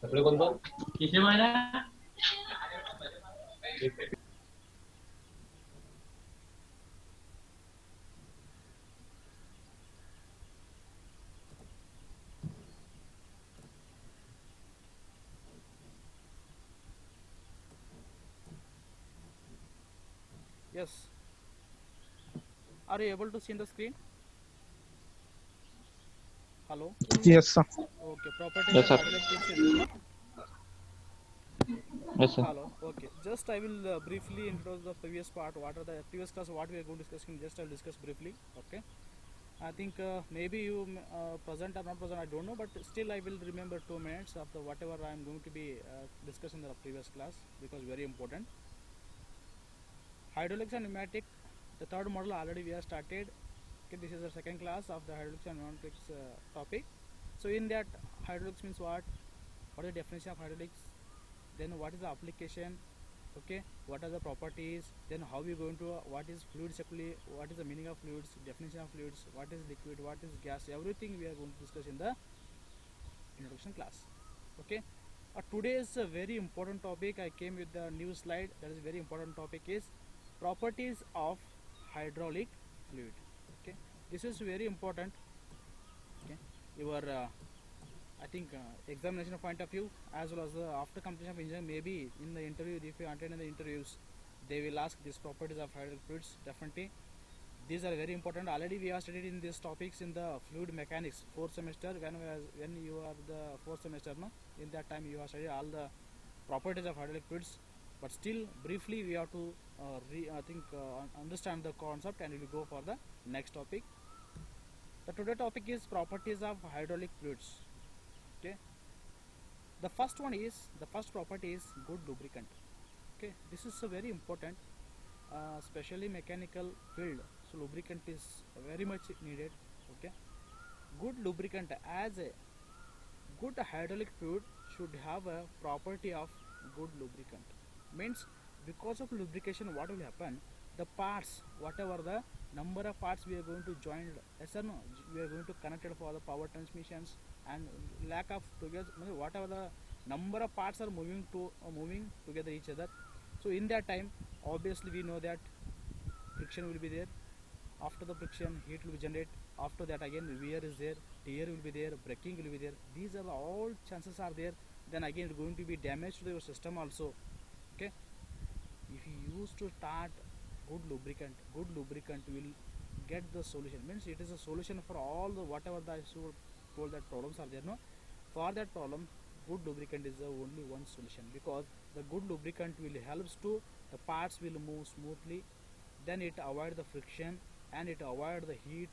आपले कोण कोण किसे मायना Yes. Are you able to see the screen? Hello. Yes, sir. Okay. Properties Yes, of sir. hydraulic fluids is there, no? Yes, sir. Hello. Okay. Just I will briefly introduce the previous part. What are the previous class? What we are going to discuss? Just I'll discuss briefly. Okay. I think maybe you present or not present. I don't know, but still I will remember 2 minutes of the whatever I am going to be discussing in the previous class because very important. Hydraulics and pneumatic. The third model already we have started. Okay, this is the second class of the hydraulics and pneumatics topic. So in that, hydraulics means what? What is the definition of hydraulics? Then what is the application? Okay, what are the properties? Then how we going to what is fluids actually? What is the meaning of fluids? Definition of fluids? What is liquid? What is gas? Everything we are going to discuss in the introduction class. Okay. Today is a very important topic. I came with the new slide. That is very important topic is properties of hydraulic fluid. Okay, this is very important. Okay, your I think examination point of view as well as after completion of engineering, maybe in the interview if you attend in the interviews, they will ask these properties of hydraulic fluids definitely. These are very important. Already we have studied in these topics in the fluid mechanics fourth semester when you are the fourth semester, no, in that time you have studied all the properties of hydraulic fluids, but still briefly we have to understand the concept and we will go for the next topic. The today topic is properties of hydraulic fluids. Okay, the first one is the first property is good lubricant. Okay, this is very important, especially mechanical field, so lubricant is very much needed. Okay, good lubricant as a good hydraulic fluid should have a property of good lubricant. Means because of lubrication what will happen, the parts whatever the number of parts we are going to join, yes or no, we are going to connect it for the power transmissions and lack of together, whatever the number of parts are moving together each other. So in that time obviously we know that friction will be there. After the friction heat will be generated. After that again wear is there, tear will be there, braking will be there. These are all chances are there. Then again it is going to be damage to your system also. Okay, if you use to start good lubricant will get the solution. Means it is a solution for all the whatever the issue told that problems are there, no. For that problem good lubricant is the only one solution, because the good lubricant will helps to the parts will move smoothly, then it avoid the friction and it avoid the heat,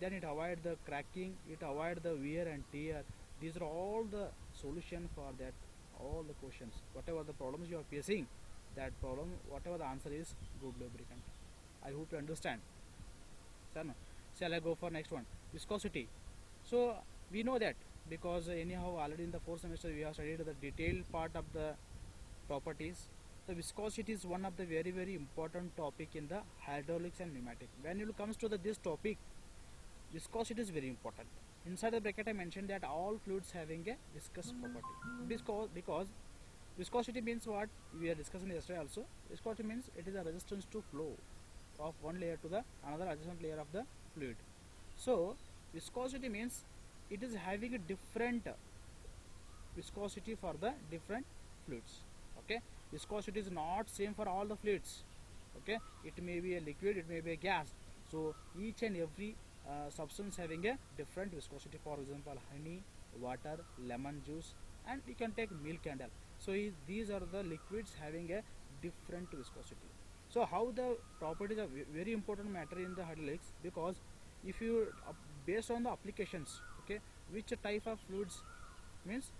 then it avoid the cracking, it avoid the wear and tear. These are all the solution for that all the questions whatever the problems you are facing, that problem whatever the answer is good lubricant. I hope you understand, sir. No? Shall I go for next one? Viscosity. So we know that because anyhow already in the fourth semester we have studied the detailed part of the properties. The viscosity is one of the very important topic in the hydraulics and pneumatic. When it comes to this topic, viscosity is very important. Inside the bracket I mentioned that all fluids having a viscous property. Because viscosity means what we are discussing yesterday also. Viscosity means it is a resistance to flow of one layer to the another adjacent layer of the fluid. So viscosity means it is having a different viscosity for the different fluids. Okay, viscosity is not same for all the fluids. Okay, it may be a liquid, it may be a gas. So each and every substance having a different viscosity. For example, honey, water, lemon juice, and you can take milk and all. So these are the liquids having a different viscosity. So how the properties are very important matter in the hydraulics, because if you based on the applications, okay, which type of fluids, means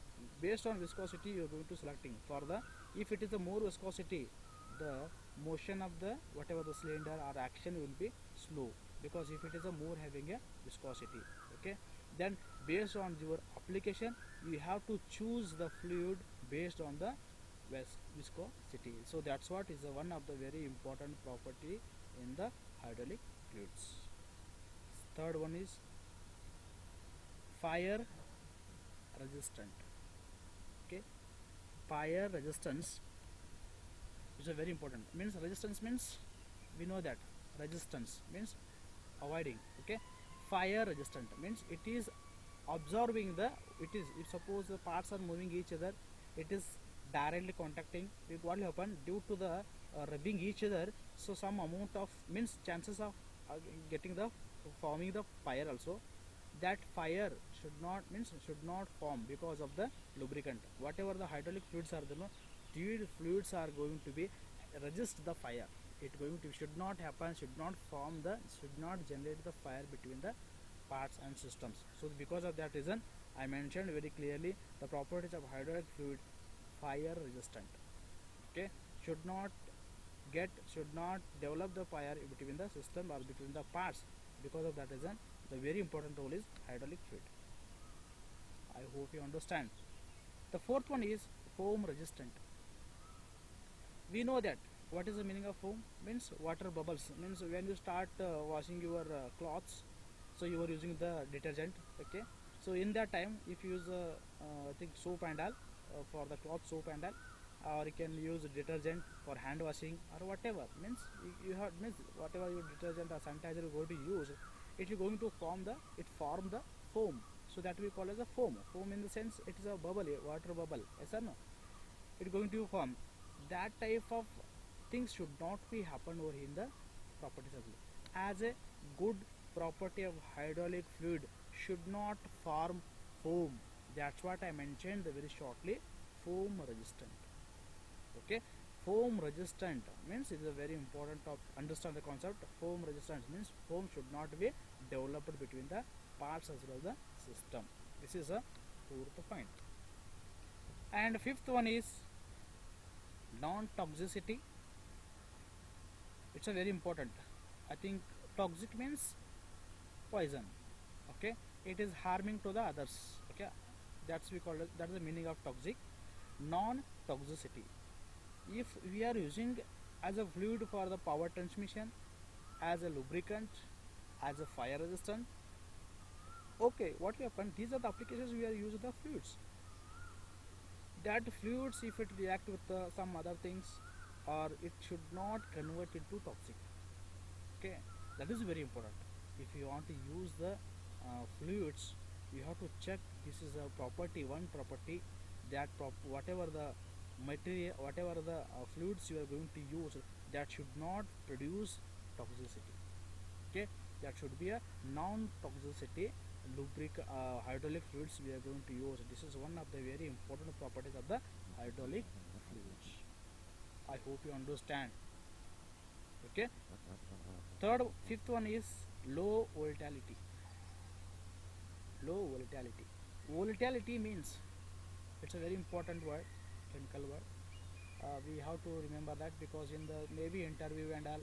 based on viscosity you are going to selecting for the, if it is a more viscosity, the motion of the whatever the cylinder or action will be slow, because if it is a more having a viscosity. Okay, then based on your application you have to choose the fluid based on the viscosity. So that's what is one of the very important property in the hydraulic fluids. Third one is fire resistant. Okay, fire resistance is a very important. Means resistance means we know that resistance means avoiding. Okay, fire resistant means it is observing the, it is, if suppose the parts are moving each other, it is directly contacting, what will happen due to the rubbing each other, so some amount of, means chances of getting the forming the fire also, that fire should not, means should not form because of the lubricant. Whatever the hydraulic fluids are there, no, these fluids are going to be resist the fire. It going to should not happen, should not form the, should not generate the fire between the parts and systems. So because of that reason, I mentioned very clearly the properties of hydraulic fluid: fire resistant. Okay, should not get, should not develop the fire between the system or between the parts. Because of that reason, the very important role is hydraulic fluid. I hope you understand. The fourth one is foam resistant. We know that what is the meaning of foam, means water bubbles, means when you start washing your clothes, so you are using the detergent. Okay, so in that time if you use I think soap and all, for the cloth soap and all, or you can use detergent for hand washing or whatever, means you have, means whatever your detergent or sanitizer you go to use, it is going to form the, it form the foam, so that we call as a foam. Foam in the sense it is a bubble, a water bubble, yes or no, it is going to form. That type of things should not be happen over in the properties of fluid. As a good property of hydraulic fluid should not form foam. That's what I mentioned very shortly, foam resistant. Okay, foam resistant means it is a very important to understand the concept. Foam resistance means foam should not be developed between the parts as well as the system. This is a fourth point. And fifth one is non-toxicity. It's a very important. I think toxic means poison. Okay, it is harming to the others. Okay, that's we call it, that's the meaning of toxic. Non-toxicity, if we are using as a fluid for the power transmission, as a lubricant, as a fire resistant, okay, what will happen, these are the applications we are using the fluids. That fluids, if it react with some other things, or it should not convert into toxic. Okay, that is very important. If you want to use the fluids, you have to check this is a property, one property, that whatever the material, whatever the fluids you are going to use, that should not produce toxicity. Okay, that should be a non-toxicity hydraulic fluids we are going to use. This is one of the very important properties of the hydraulic fluids. I hope you understand. Okay, fifth one is low volatility. Low volatility. Volatility means, it's a very important word, chemical word. We have to remember that, because in the maybe interview and all,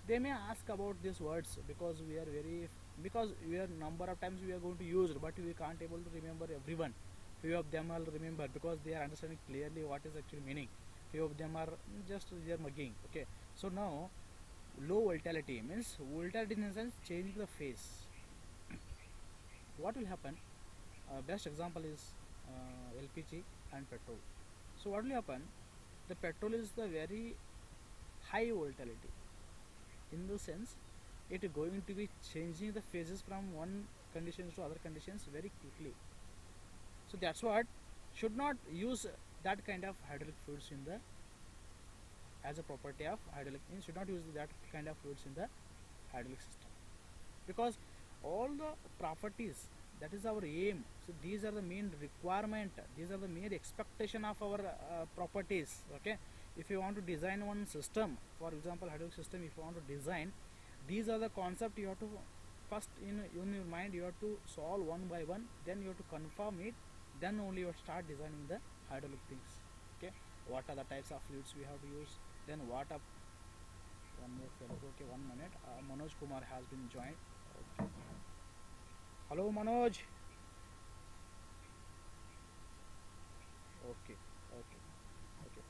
they may ask about these words, because we are very, because we are number of times we are going to use it, but we can't able to remember everyone. Few of them will remember because they are understanding clearly what is actually meaning. Few of them are just they are mugging. Okay, so now low volatility means volatility in the sense changing the phase. What will happen? Best example is LPG and petrol. So what will happen? The petrol is the very high volatility. In the sense, it is going to be changing the phases from one conditions to other conditions very quickly. So that's what should not use that kind of hydraulic fluids in the, as a property of hydraulic, means should not use that kind of fluids in the hydraulic system, because all the properties, that is our aim. So these are the main requirement, these are the main expectation of our properties. Okay, if you want to design one system, for example hydraulic system, if you want to design, these are the concept you have to first in your mind, you have to solve one by one, then you have to confirm it, then only you start designing the hydraulic things. Okay, what are the types of fluids we have to use, then what up, one more fellow. Okay, 1 minute, Manoj Kumar has been joined. Okay. Hello Manoj. Okay, okay, okay.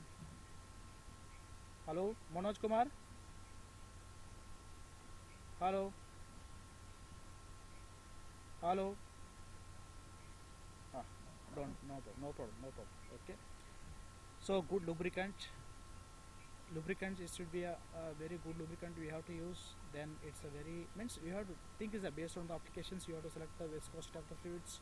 Hello Manoj Kumar. Hello. Hello. Ah. Don't, no problem, no problem. Okay. So good lubricant it should be a very good lubricant we have to use. Then it's a very means you have to think is based on the applications you have to select the viscosity of the fluids,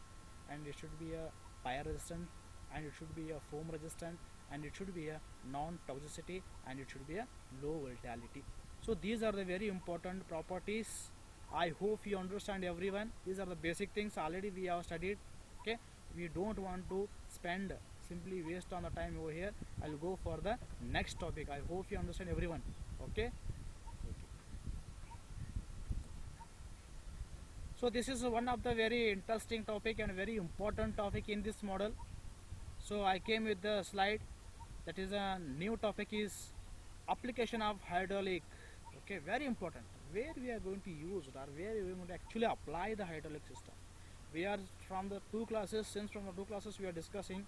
and it should be a fire resistant, and it should be a foam resistant, and it should be a non toxicity, and it should be a low volatility. So these are the very important properties. I hope you understand everyone. These are the basic things already we have studied. Okay, we don't want to spend simply waste on the time over here. I'll go for the next topic. I hope you understand everyone. Okay. So this is one of the very interesting topic and very important topic in this model. So I came with the slide. That is a new topic is application of hydraulic. Okay, very important. Where we are going to use it or where we are going to actually apply the hydraulic system. We are from the two classes. Since from the two classes we are discussing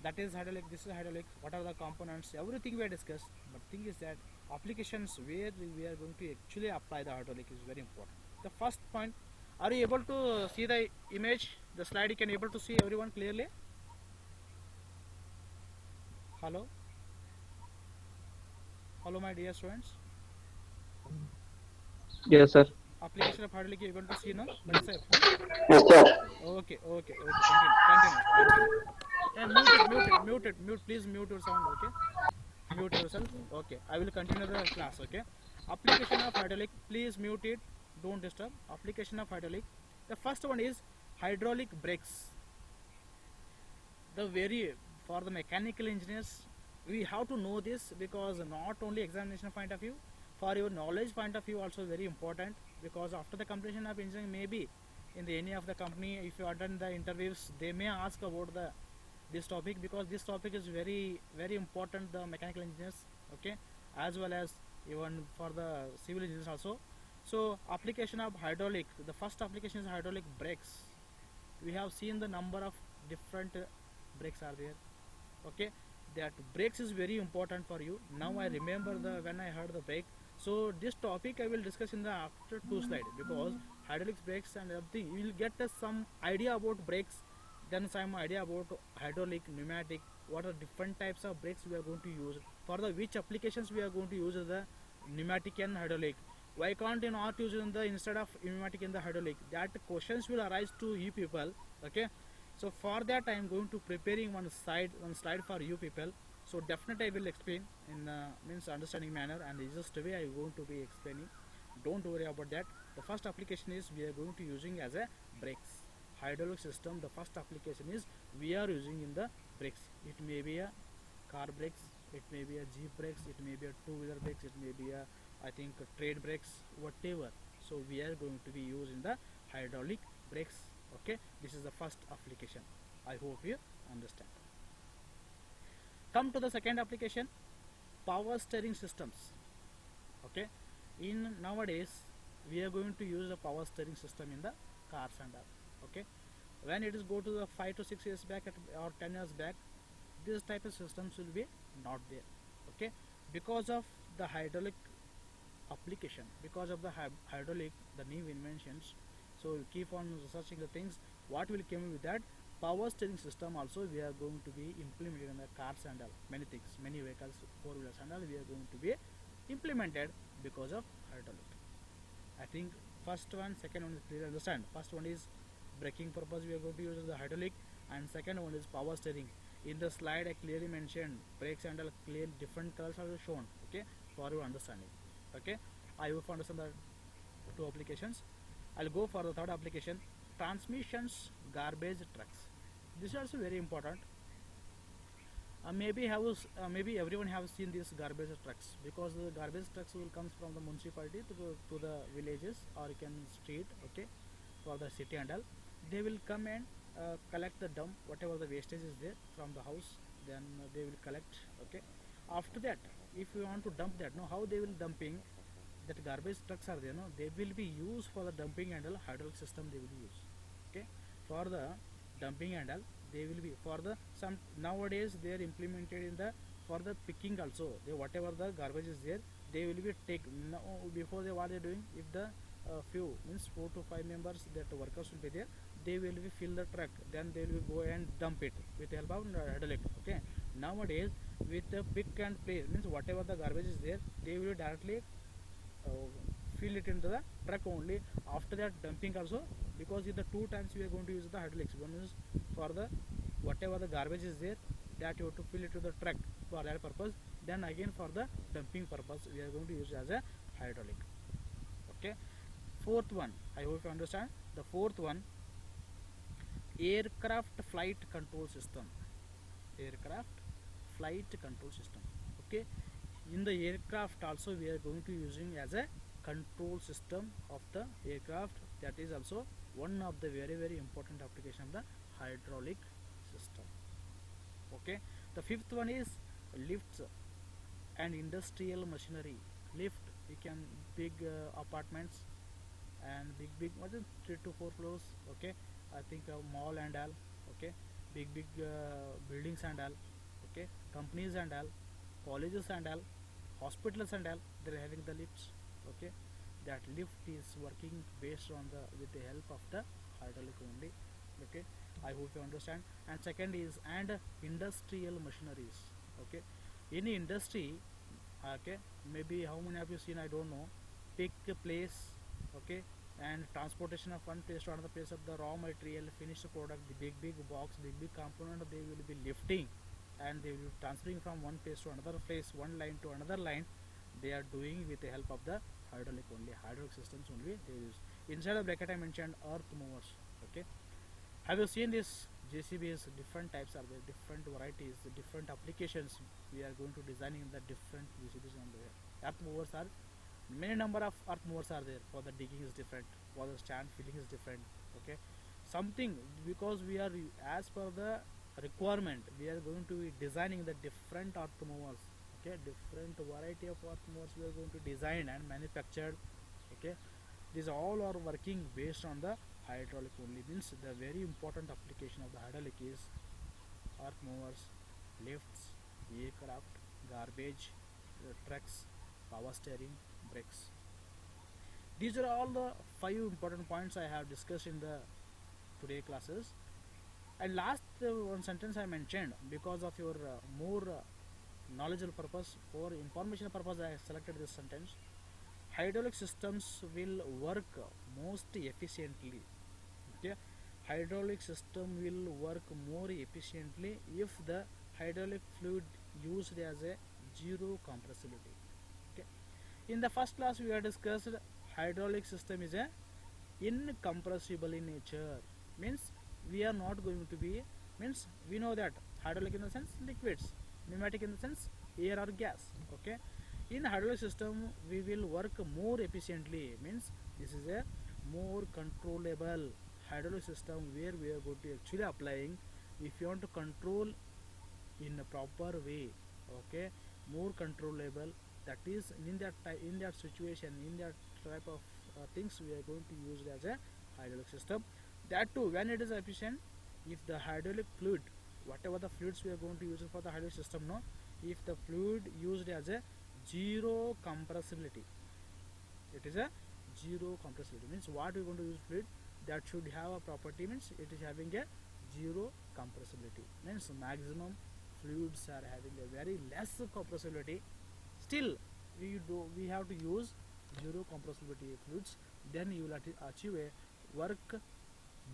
that is hydraulic, this is hydraulic, what are the components, everything we have discussed. But thing is that applications where we are going to actually apply the hydraulic is very important. The first point, are you able to see the image, the slide? You can able to see everyone clearly? Hello? Hello my dear students. Yes, sir. Application of hydraulic you able to see now? But say, Yes, sir. okay, continue. And mute, please mute your sound, okay? Mute yourself, okay? I will continue the class, okay? Application of hydraulic, please mute it, don't disturb. Application of hydraulic. The first one is hydraulic brakes. The very, for the mechanical engineers, we have to know this because not only examination point of view, for your knowledge point of view also very important, because after the completion of engineering, maybe in the any of the company, if you attend the interviews, they may ask about the this topic, because this topic is very important the mechanical engineers, okay, as well as even for the civil engineers also. So application of hydraulic, the first application is hydraulic brakes. We have seen the number of different brakes are there, okay. That brakes is very important for you. Now I remember the when I heard the brake. So this topic I will discuss in the after two slide, because hydraulic brakes and everything you will get some idea about brakes, then some idea about hydraulic, pneumatic, what are different types of brakes we are going to use, for the which applications we are going to use the pneumatic and hydraulic. Why can't you not use in the instead of pneumatic in the hydraulic? That questions will arise to you people, okay. So for that I am going to preparing one slide for you people. So definitely I will explain in means understanding manner, and easiest way I am going to be explaining. Don't worry about that. The first application is we are going to using as a brakes. Hydraulic system, the first application is we are using in the brakes. It may be a car brakes, it may be a jeep brakes, it may be a two-wheeler brakes, it may be a I think a trade brakes, whatever. So we are going to be using the hydraulic brakes, okay. This is the first application. I hope you understand. Come to the second application, power steering systems, okay. In nowadays we are going to use the power steering system in the cars and all, okay. When it is go to the 5 to 6 years back or 10 years back, this type of systems will be not there, okay, because of the hydraulic application, because of the hydraulic, the new inventions. So we keep on researching the things what will come with that. Power steering system also we are going to be implemented in the cars and all, many things, many vehicles, four-wheelers and all we are going to be implemented because of hydraulic. I think first one, second one is clear, understand. First one is braking purpose we are going to use the hydraulic, and second one is power steering. In the slide I clearly mentioned brakes and all clear different colors are shown, okay, for your understanding, okay. I hope you understand the two applications. I'll go for the third application, transmissions, garbage trucks. This is also very important. Maybe everyone have seen these garbage trucks, because the garbage trucks will comes from the municipality to the villages or you can street, okay, for the city and all. They will come and collect the dump, whatever the wastage is there from the house, then they will collect, okay. After that, if you want to dump that, no, how they will dumping, that garbage trucks are there, no, they will be used for the dumping and all, hydraulic system they will use, okay, for the dumping and all. They will be for the some nowadays they are implemented in the for the picking also. They whatever the garbage is there, they will be take before they what they are doing. If the few means 4 to 5 members that workers will be there, they will be fill the truck, then they will go and dump it with the help of hydraulic. Okay, nowadays with the pick and place, means whatever the garbage is there, they will directly uh, fill it into the truck only. After that dumping also, because in the two times we are going to use the hydraulics. One is for the whatever the garbage is there, that you have to fill it to the truck for that purpose. Then again for the dumping purpose we are going to use as a hydraulic. Okay, fourth one, I hope you understand. The fourth one, aircraft flight control system. Aircraft flight control system. Okay, in the aircraft also we are going to using as a control system of the aircraft. That is also one of the very important application of the hydraulic system. Okay, the fifth one is lifts and industrial machinery. Lift, we can big apartments and big what is 3 to 4 floors. Okay, I think mall and all. Okay, big buildings and all. Okay, companies and all, colleges and all, hospitals and all, they are having the lifts. Okay, that lift is working based on the with the help of the hydraulic only. Okay, I hope you understand. And second is and industrial machineries. Okay, any industry. Okay, maybe how many have you seen, I don't know, pick a place. Okay, and transportation of one place to another place of the raw material, finished product, the big box, big component, they will be lifting and they will be transferring from one place to another place, one line to another line. They are doing with the help of the hydraulic only, hydraulic systems only they use. Inside the bracket I mentioned earth movers. Okay, have you seen this JCBs? Different types are there, different varieties, different applications. We are going to designing the different JCBs on the earth movers are many number of earth movers are there. For the digging is different, for the stand filling is different. Okay, something because we are as per the requirement we are going to be designing the different earth movers. Okay, different variety of earth movers we are going to design and manufacture. Okay, these all are working based on the hydraulic only. Means the very important application of the hydraulic is earth movers, lifts, aircraft, garbage, trucks, power steering, brakes. These are all the 5 important points I have discussed in the today classes. And last one sentence I mentioned because of your more knowledgeable purpose, for information purpose I selected this sentence. Hydraulic systems will work most efficiently. Okay, hydraulic system will work more efficiently if the hydraulic fluid used as a zero compressibility. Okay, in the first class we have discussed hydraulic system is a incompressible in nature. Means we are not going to be, means we know that hydraulic in the sense liquids, pneumatic in the sense air or gas. Okay, in hydraulic system we will work more efficiently. Means this is a more controllable hydraulic system where we are going to actually applying. If you want to control in a proper way, okay, more controllable, that is in that situation, in that type of things we are going to use it as a hydraulic system. That too when it is efficient, if the hydraulic fluid, whatever the fluids we are going to use it for the hydraulic system, no, if the fluid used as a zero compressibility, it is a zero compressibility. Means what we are going to use fluid that should have a property, means it is having a zero compressibility. Means maximum fluids are having a very less compressibility. Still we have to use zero compressibility fluids, then you will achieve a work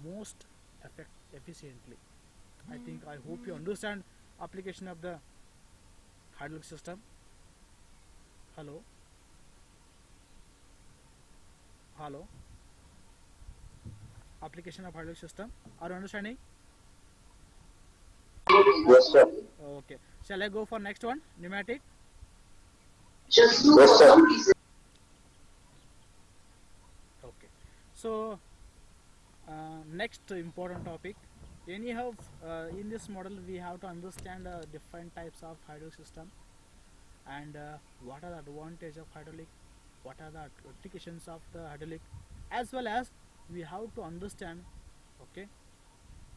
most efficiently. I think I hope you understand application of the hydraulic system. Hello, hello, application of hydraulic system, are you understanding? Yes, sir. Okay, shall I go for next one, pneumatic? Yes, sir. Okay, so next important topic. Anyhow, in this model we have to understand different types of hydraulic system and what are the advantage of hydraulic, what are the applications of the hydraulic, as well as we have to understand, okay,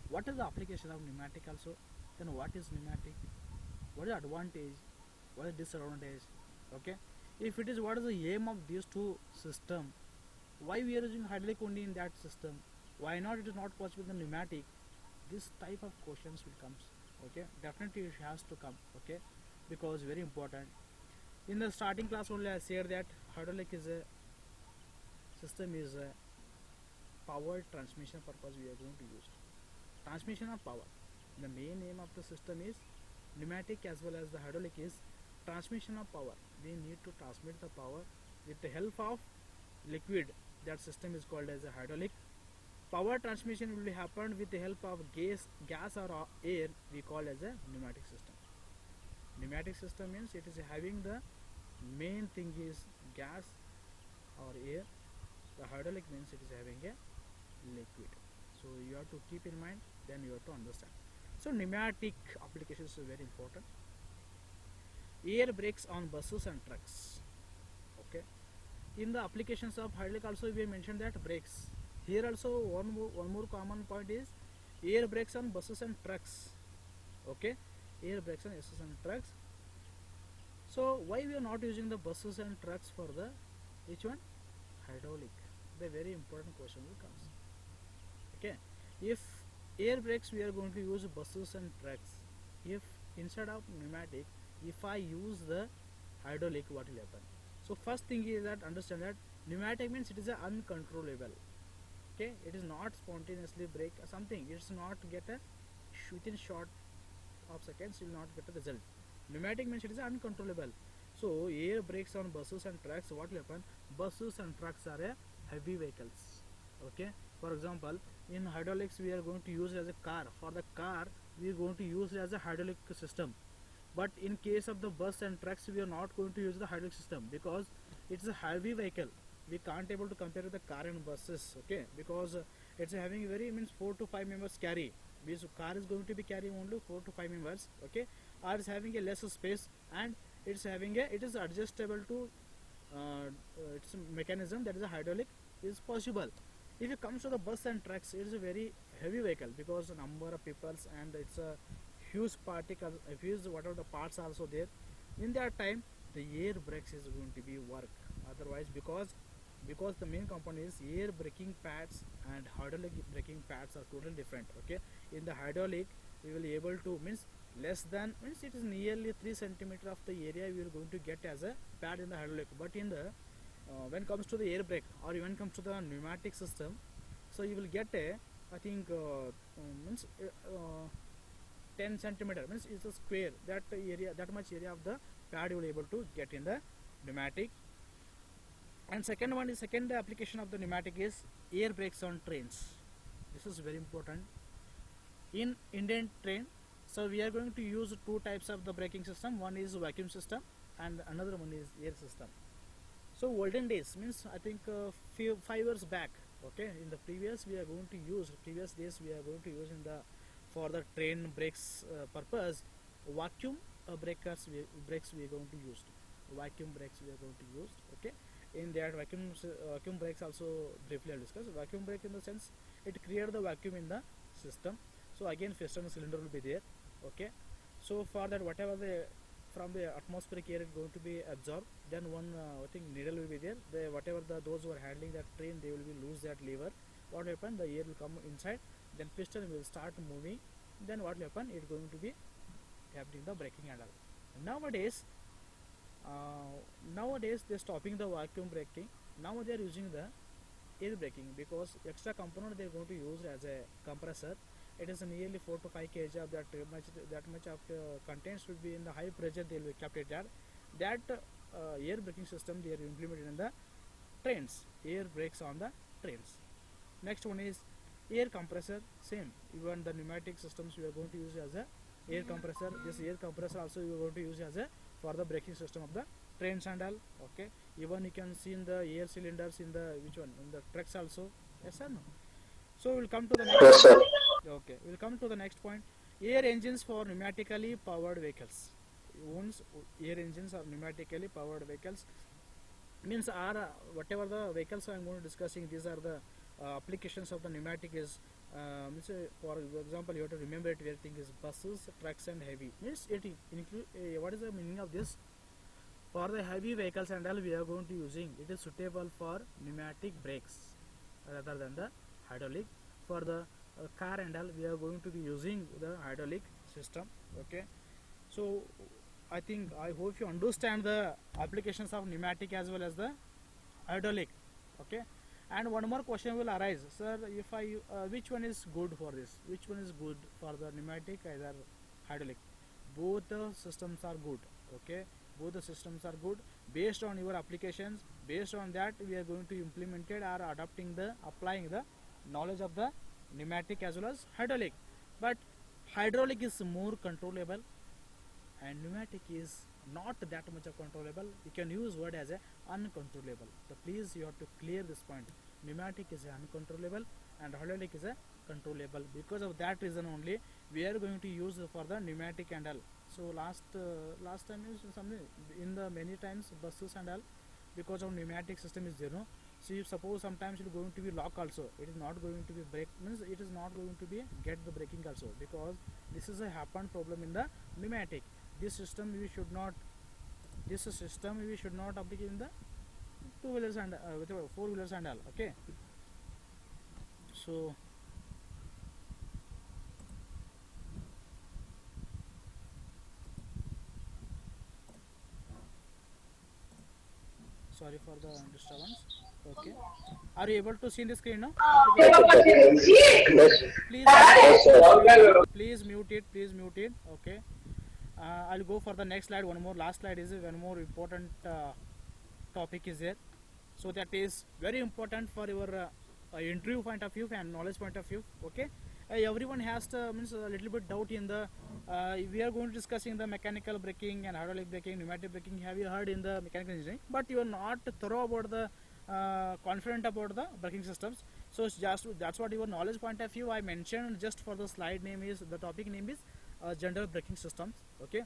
what is the application of pneumatic also, then what is pneumatic, what is the advantage, what is disadvantage. Okay, if it is what is the aim of these two system, why we are using hydraulic only in that system, Why not? It is not possible in the pneumatic. This type of questions will come. Okay, definitely it has to come. Okay, because very important. In the starting class only I said that hydraulic is a system is a power transmission purpose we are going to use. Transmission of power. The main aim of the system is pneumatic as well as the hydraulic is transmission of power. We need to transmit the power with the help of liquid. That system is called as a hydraulic. Power transmission will be happened with the help of gas or air. We call as a pneumatic system. Pneumatic system means it is having the main thing is gas or air. The hydraulic means it is having a liquid. So you have to keep in mind, then you have to understand. So pneumatic applications is very important. Air brakes on buses and trucks. Okay. In the applications of hydraulic also we mentioned that brakes. Here also one more common point is air brakes on buses and trucks. Okay. Air brakes on buses and trucks. So why we are not using the buses and trucks for the which one? Hydraulic. The very important question will come. Okay, if air brakes we are going to use buses and trucks, if instead of pneumatic if I use the hydraulic, what will happen? So first thing is that understand that pneumatic means it is uncontrollable. Okay, it is not spontaneously brake or something, it's not get a within short of seconds you will not get a result. Pneumatic means it is uncontrollable. So air brakes on buses and trucks, what will happen? Buses and trucks are a heavy vehicles. Okay, for example, in hydraulics we are going to use as a car. For the car we are going to use as a hydraulic system, but in case of the bus and trucks we are not going to use the hydraulic system because it's a heavy vehicle. We can't able to compare with the car and buses. Okay, because it's having very means 4 to 5 members carry. This car is going to be carrying only 4 to 5 members. Okay, or is having a less space and it's having a it is adjustable to its mechanism, that is a hydraulic is possible. If it comes to the bus and trucks, it is a very heavy vehicle because the number of peoples and it's a huge particle, huge whatever the parts are also there. In that time, the air brakes is going to be work. Otherwise, because the main component is air braking pads and hydraulic braking pads are totally different. Okay, in the hydraulic, we will be able to means less than means it is nearly 3 centimeter of the area we are going to get as a pad in the hydraulic, but in the when comes to the air brake or even comes to the pneumatic system, so you will get a I think means 10 centimeter means it's a square, that area, that much area of the pad you will be able to get in the pneumatic. And second one is second application of the pneumatic is air brakes on trains. This is very important in Indian train. So we are going to use two types of the braking system. One is vacuum system and another one is air system. So olden days means I think 5 years back. Okay, in the previous we are going to use previous days we are going to use in the for the train brakes purpose vacuum brakes we are going to use. Vacuum brakes we are going to use. Okay, in that vacuum brakes also briefly I'll discuss. Vacuum brake in the sense it creates the vacuum in the system. So again piston cylinder will be there. Okay, so for that whatever the from the atmospheric air is going to be absorbed, then one I think needle will be there. The whatever those who are handling that train, they will be lose that lever. What will happen? The air will come inside, then piston will start moving. Then what will happen? It's going to be happening the braking handle. Nowadays they are stopping the vacuum braking. Now they are using the air braking because extra component they are going to use as a compressor. It is nearly 4 to 5 kg of that much of contents will be in the high pressure. They will be kept it there. That air braking system they are implemented in the trains. Air brakes on the trains. Next one is air compressor. Same. Even the pneumatic systems we are going to use as a air compressor. This air compressor also we are going to use as a for the braking system of the trains and all. Okay. Even you can see in the air cylinders in the which one in the trucks also. Yes or no? So we will come to the next. Yes, sir. Okay, we'll come to the next point. Air engines for pneumatically powered vehicles. Once air engines are pneumatically powered vehicles means are whatever the vehicles I am going to discussing. These are the applications of the pneumatic is means for example you have to remember it. Everything is buses, trucks, and heavy. Means it include what is the meaning of this? For the heavy vehicles and all we are going to using. It is suitable for pneumatic brakes rather than the hydraulic. for the car and all, we are going to be using the hydraulic system. Okay, so I hope you understand the applications of pneumatic as well as the hydraulic. Okay, and one more question will arise, sir, if I which one is good for this, which one is good for the pneumatic either hydraulic? Both the systems are good. Okay, both the systems are good based on your applications. Based on that, we are going to implement it or adopting the applying the knowledge of the pneumatic as well as hydraulic. But hydraulic is more controllable and pneumatic is not that much of controllable. You can use word as a uncontrollable. So please, you have to clear this point. Pneumatic is uncontrollable and hydraulic is a controllable. Because of that reason only, we are going to use for the pneumatic and all. So last time is something in the many times buses and all, because of pneumatic system is zero. So if suppose sometimes it is going to be lock also, it is not going to be brake, means it is not going to be get the braking also, because this is a happen problem in the pneumatic. This system we should not apply in the two wheelers and four wheelers and all. Okay, so sorry for the disturbance. Okay, are you able to see the screen now? Yes. Please, Yes, sir. please mute it. Please mute it. Okay. I'll go for the next slide. One more last slide is one more important topic is there. So that is very important for your interview point of view and knowledge point of view. Okay. Everyone has to means a little bit doubt in the. We are going to discussing the mechanical braking and hydraulic braking, pneumatic braking. Have you heard in the mechanical engineering? But you are not thorough about the confident about the braking systems. So it's just that's what your knowledge point of view I mentioned just for the slide name is the topic name is general braking systems. Okay,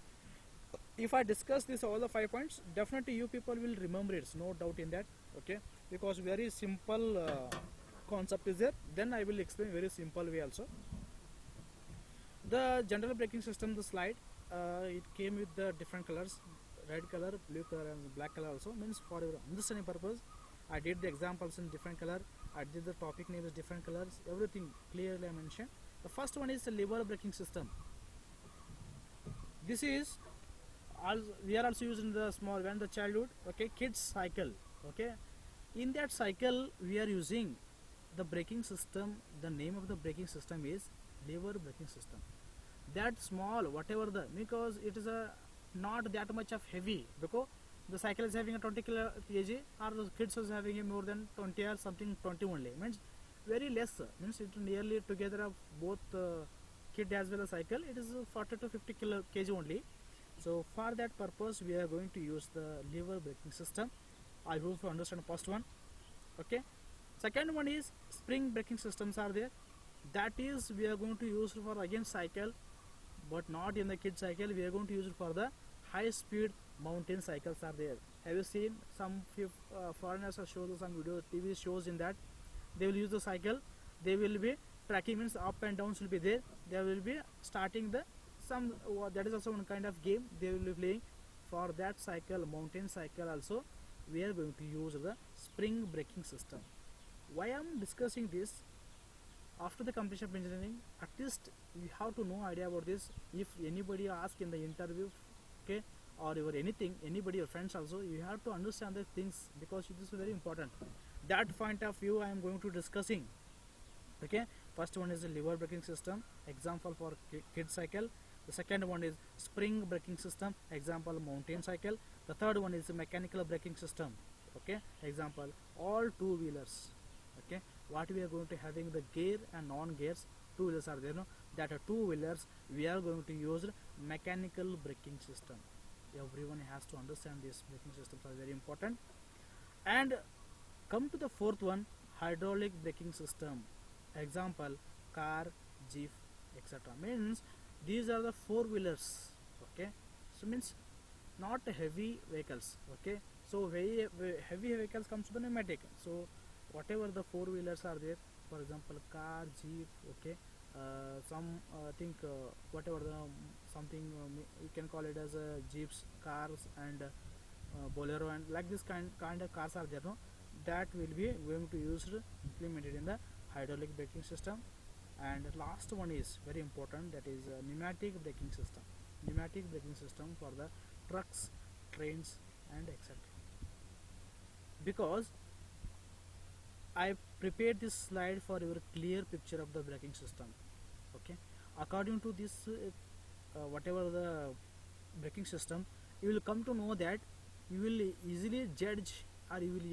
if I discuss this all the 5 points, definitely you people will remember it, no doubt in that. Okay, because very simple concept is there. Then I will explain very simple way also. The general braking system, the slide, it came with the different colors, red color, blue color and black color also, means for your understanding purpose I did the examples in different color, I did the topic name is different colors, everything clearly I mentioned. The first one is the lever braking system. This is we are also using the small when the childhood. Okay, kids cycle. Okay, in that cycle we are using the braking system. The name of the braking system is lever braking system. That small whatever the, because it is a not that much of heavy, because the cycle is having a 20 kg or the kids is having a more than 20 or something 20 only, means very less, means it nearly together of both kid as well as cycle, it is 40 to 50 kg only. So for that purpose we are going to use the lever braking system. I hope you understand first one. Okay, second one is spring braking systems are there. That is we are going to use for again cycle, but not in the kid cycle. We are going to use it for the high speed mountain cycles are there. Have you seen some few foreigners are shows some video TV shows in that they will use the cycle, they will be tracking, means up and downs will be there, they will be starting the some that is also one kind of game they will be playing. For that cycle, mountain cycle also we are going to use the spring braking system. Why I am discussing this, after the completion of engineering at least you have to know idea about this. If anybody ask in the interview, okay, or your anything, anybody, your friends also, you have to understand the things, because it is very important. That point of view I am going to discussing. Okay, first one is the lever braking system, example for kid cycle. The second one is spring braking system, example mountain cycle. The third one is the mechanical braking system. Okay, example all two wheelers. Okay, what we are going to having the gear and non gears two wheelers are there, no, that are two wheelers we are going to use mechanical braking system. Everyone has to understand these braking systems are very important. And come to the fourth one, hydraulic braking system, example car, jeep, etc. Means these are the four wheelers. Okay, so means not heavy vehicles. Okay, so very heavy vehicles comes to the pneumatic. So whatever the four wheelers are there, for example car, jeep, okay, some think whatever the something you can call it as jeeps, cars and bolero and like this kind of cars are there, no, that will be going to use implemented in the hydraulic braking system, and last one is very important, that is pneumatic braking system. Pneumatic braking system for the trucks, trains, and etc. Because I prepared this slide for your clear picture of the braking system. Okay, according to this whatever the braking system, you will come to know that you will easily judge, or you will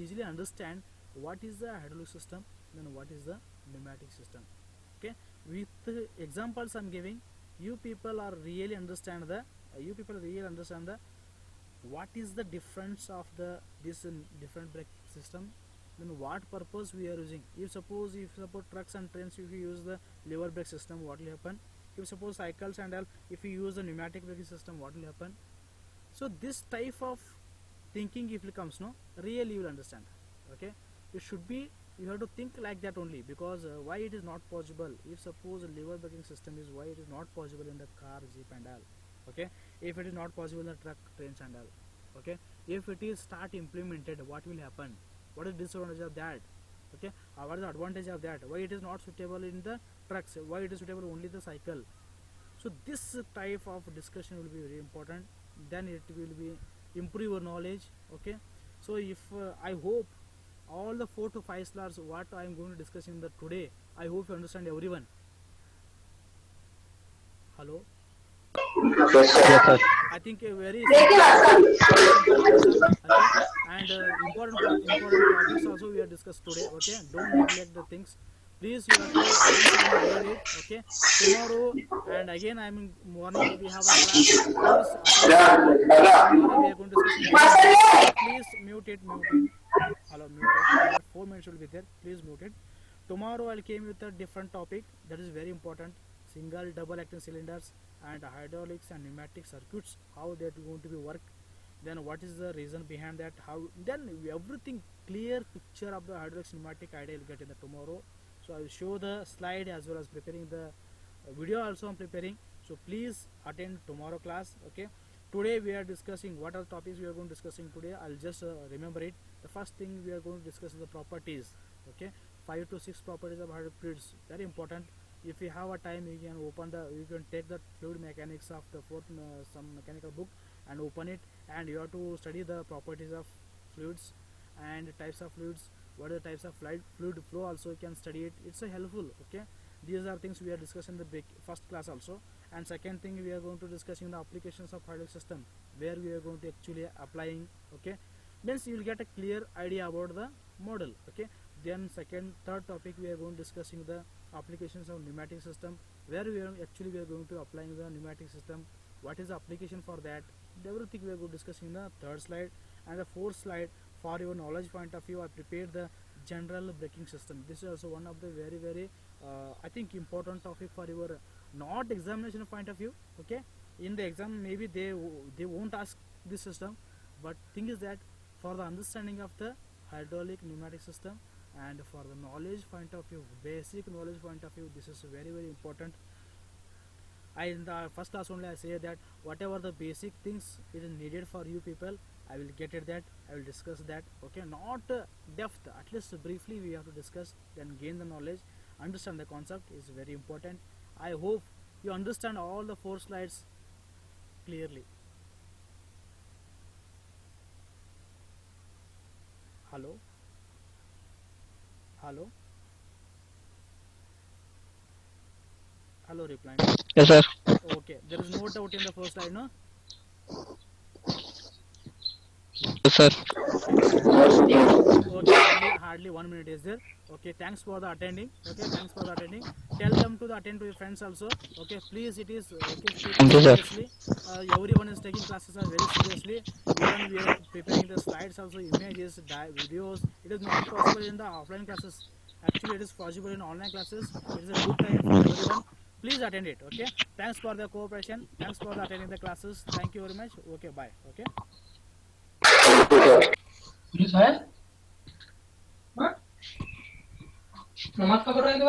easily understand what is the hydraulic system, then what is the pneumatic system. Okay, with examples I'm giving, you people really understand the what is the difference of the this different brake system, then what purpose we are using. If suppose trucks and trains, if you use the lever brake system, what will happen? If suppose cycles and all, if you use the pneumatic braking system, what will happen? So this type of thinking if it comes, no, really you will understand. Okay, it should be, you have to think like that only, because why it is not possible? If suppose a lever braking system is, why it is not possible in the car, jeep and all? Okay, if it is not possible in the truck, trains and all. Okay, if it is start implemented, what will happen? What is disadvantage of that? Okay, what is the advantage of that? Why it is not suitable in the trucks? Why it is suitable only the cycle? So this type of discussion will be very important. Then it will be improve your knowledge. Okay, so if I hope all the 4 to 5 slides what I am going to discuss in the today, I hope you understand everyone. Hello. Yes, sir. I think a very simple, okay, and important topics also we are discussed today. Okay, don't neglect the things. Please, you have to once again read it. Okay, tomorrow and again I am in morning we have a class. Please, tomorrow we are going to discuss. Please mute it. Hello, mute it. 4 minutes will be there. Please mute it. Tomorrow I'll came with a different topic that is very important: single, double acting cylinders, and hydraulics and pneumatic circuits, how they are going to be work, then what is the reason behind that, how, then everything clear picture of the hydraulics pneumatic idea will get in the tomorrow. So I will show the slide as well as preparing the video also I'm preparing. So please attend tomorrow class. Okay, today we are discussing what are the topics we are going to discussing today. I'll just remember it. The first thing we are going to discuss is the properties. Okay, 5 to 6 properties of hydraulic fluids, very important. If you have a time, you can take the fluid mechanics of the some mechanical book and open it, and you have to study the properties of fluids and types of fluids, what are the types of fluid flow also you can study it. It's a helpful. Okay, these are things we are discussing in the first class also. And second thing, we are going to discussing the applications of hydraulic system, where we are going to actually applying. Okay, means you will get a clear idea about the model. Okay, then third topic we are going to discussing the applications of pneumatic system, where we are going to applying the pneumatic system, what is the application for that, everything we are going to discussing in the third slide. And the fourth slide, for your knowledge point of view, I prepared the general braking system. This is also one of the very I think important topic for your not examination point of view. Okay, in the exam maybe they won't ask this system, but thing is that for the understanding of the hydraulic pneumatic system and for the knowledge point of view, basic knowledge point of view, this is very important. In the first class only I say that whatever the basic things it is needed for you people, I will get it, that I will discuss that. Okay, not depth, at least briefly we have to discuss, then gain the knowledge, understand the concept is very important. I hope you understand all the 4 slides clearly. Hello. Replying. Yes, sir. Okay, there is no doubt in the first slide, no? Yes, sir. Okay, hardly 1 minute is there. Okay, thanks for the attending. Okay, thanks for the attending. Tell them to attend to your friends also. Okay, please, it is okay. Thank you, sir. Seriously, everyone is taking classes very seriously. Even we are preparing the slides also, images, videos. It is not possible in the offline classes. Actually, it is possible in online classes. It is a good time for everyone. Please attend it. Okay, thanks for the cooperation. Thanks for attending the classes. Thank you very much. Okay, bye. Okay. Police है हाँ नमाज का कर रहे हैं